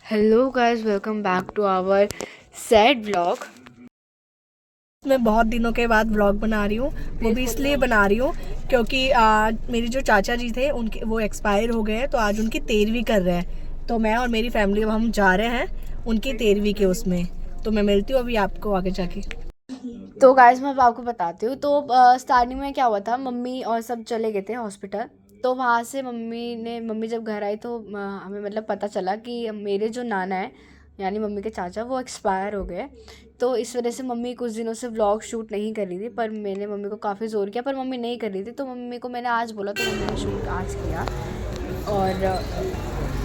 Hello guys, welcome back to our sad vlog. मैं बहुत दिनों के बाद व्लॉग बना रही हूँ। वो भी इसलिए बना रही हूँ क्योंकि मेरे जो चाचा जी थे उनके वो एक्सपायर हो गए हैं, तो आज उनकी 13वीं कर रहे हैं। तो मैं और मेरी फैमिली हम जा रहे हैं उनकी 13वीं के उसमें। तो मैं मिलती हूँ अभी आपको आगे जाके। तो गाइस मैं अब आपको बताती हूँ। तो स्टार्टिंग में क्या हुआ था, मम्मी और सब चले गए थे हॉस्पिटल। तो वहाँ से मम्मी जब घर आई तो हमें मतलब पता चला कि मेरे जो नाना है यानी मम्मी के चाचा वो एक्सपायर हो गए। तो इस वजह से मम्मी कुछ दिनों से व्लॉग शूट नहीं कर रही थी, पर मैंने मम्मी को काफ़ी ज़ोर किया पर मम्मी नहीं कर रही थी। तो मम्मी को मैंने आज बोला तो मम्मी ने शूट आज किया। और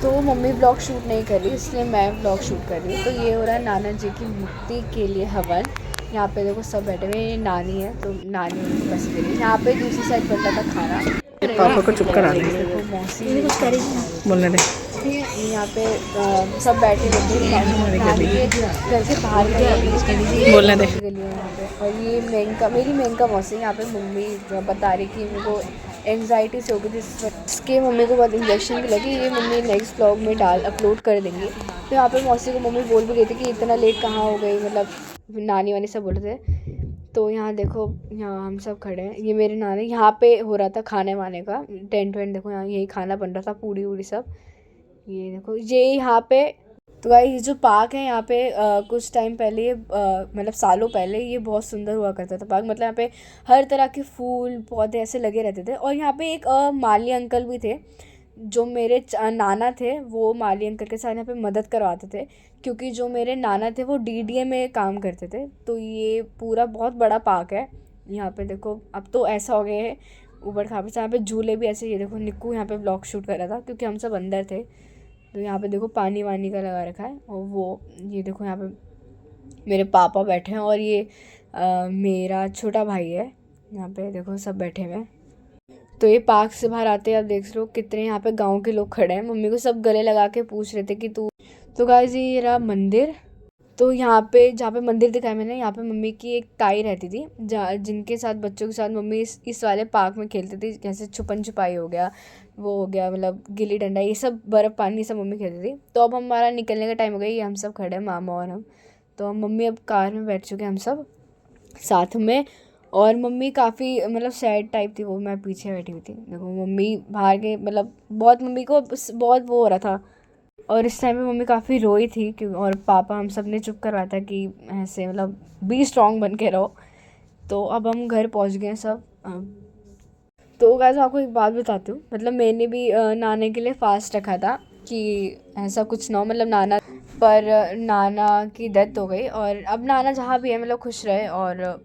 तो मम्मी व्लॉग शूट नहीं कर रही इसलिए मैं व्लॉग शूट कर रही हूँ। तो ये हो रहा है नाना जी की मुक्ति के लिए हवन। यहाँ पे देखो सब बैठे हुए, ये नानी है तो नानी उनको बस दे रही। यहाँ पे दूसरी साइड बन रहा था खाना। पापा को चुप करा दे, देखो मौसी बोलने दे। यहाँ पे सब बैठे रहते हैं नानी के घर के बाहर बोलने दे। गली है यहाँ पे। और ये मेरी मेनका मौसी यहाँ पे मम्मी बता रही कि मेरे एंग्जाइटी से हो गई थी इसके मम्मी को बहुत इंजेक्शन भी लगी। ये मम्मी नेक्स्ट ब्लॉग में अपलोड कर देंगी। तो यहाँ पे मौसी को मम्मी बोल भी रही थी कि इतना लेट कहाँ हो गई, मतलब नानी वानी सब बोल रहे थे। तो यहाँ देखो, यहाँ हम सब खड़े हैं, ये मेरे नानी। यहाँ पे हो रहा था खाने वाने का टेंट वेंट, देखो यहाँ यही खाना बन रहा था, पूड़ी वूड़ी सब। ये देखो ये यहाँ पे। तो भाई ये जो पार्क है यहाँ पे कुछ टाइम पहले ये मतलब सालों पहले ये बहुत सुंदर हुआ करता था पार्क। मतलब यहाँ पे हर तरह के फूल पौधे ऐसे लगे रहते थे। और यहाँ पे एक माली अंकल भी थे जो मेरे नाना थे। वो माली अंकल के साथ यहाँ पे मदद करवाते थे क्योंकि जो मेरे नाना थे वो डीडीए में काम करते थे। तो ये पूरा बहुत बड़ा पार्क है। यहाँ पे देखो अब तो ऐसा हो गया है ऊबड़ खाबड़ से। यहाँ पे झूले भी ऐसे, ये देखो निक्कू यहाँ पे ब्लॉग शूट कर रहा था क्योंकि हम सब अंदर थे। तो यहाँ पे देखो पानी वानी का लगा रखा है। और वो ये देखो यहाँ पे मेरे पापा बैठे हैं और ये मेरा छोटा भाई है। यहाँ पे देखो सब बैठे हुए हैं। तो ये पार्क से बाहर आते हैं, आप देख लो कितने यहाँ पे गांव के लोग खड़े हैं। मम्मी को सब गले लगा के पूछ रहे थे कि तू। तो गाइस ये रहा मंदिर। तो यहाँ पे जहाँ पे मंदिर दिखाया मैंने, यहाँ पे मम्मी की एक ताई रहती थी जिनके साथ बच्चों के साथ मम्मी इस वाले पार्क में खेलती थी। जैसे छुपन छुपाई हो गया, वो हो गया मतलब गिल्ली डंडा, ये सब बर्फ़ पानी सब मम्मी खेलती थी। तो अब हमारा निकलने का टाइम हो गया, ये हम सब खड़े हैं मामा और हम। तो हम मम्मी अब कार में बैठ चुके हैं हम सब साथ में। और मम्मी काफ़ी मतलब सैड टाइप थी, वो मैं पीछे बैठी हुई थी। देखो मम्मी बाहर के मतलब बहुत, मम्मी को बहुत वो हो रहा था। और इस टाइम पे मम्मी काफ़ी रोई थी क्यों। और पापा हम सब ने चुप करवाया था कि ऐसे मतलब बी स्ट्रॉन्ग बन के रहो। तो अब हम घर पहुंच गए सब। तो गाइस आपको एक बात बताती हूँ, मतलब मैंने भी नाने के लिए फ़ास्ट रखा था कि ऐसा कुछ ना हो, मतलब नाना। पर नाना की डेथ हो गई और अब नाना जहाँ भी है मतलब खुश रहे। और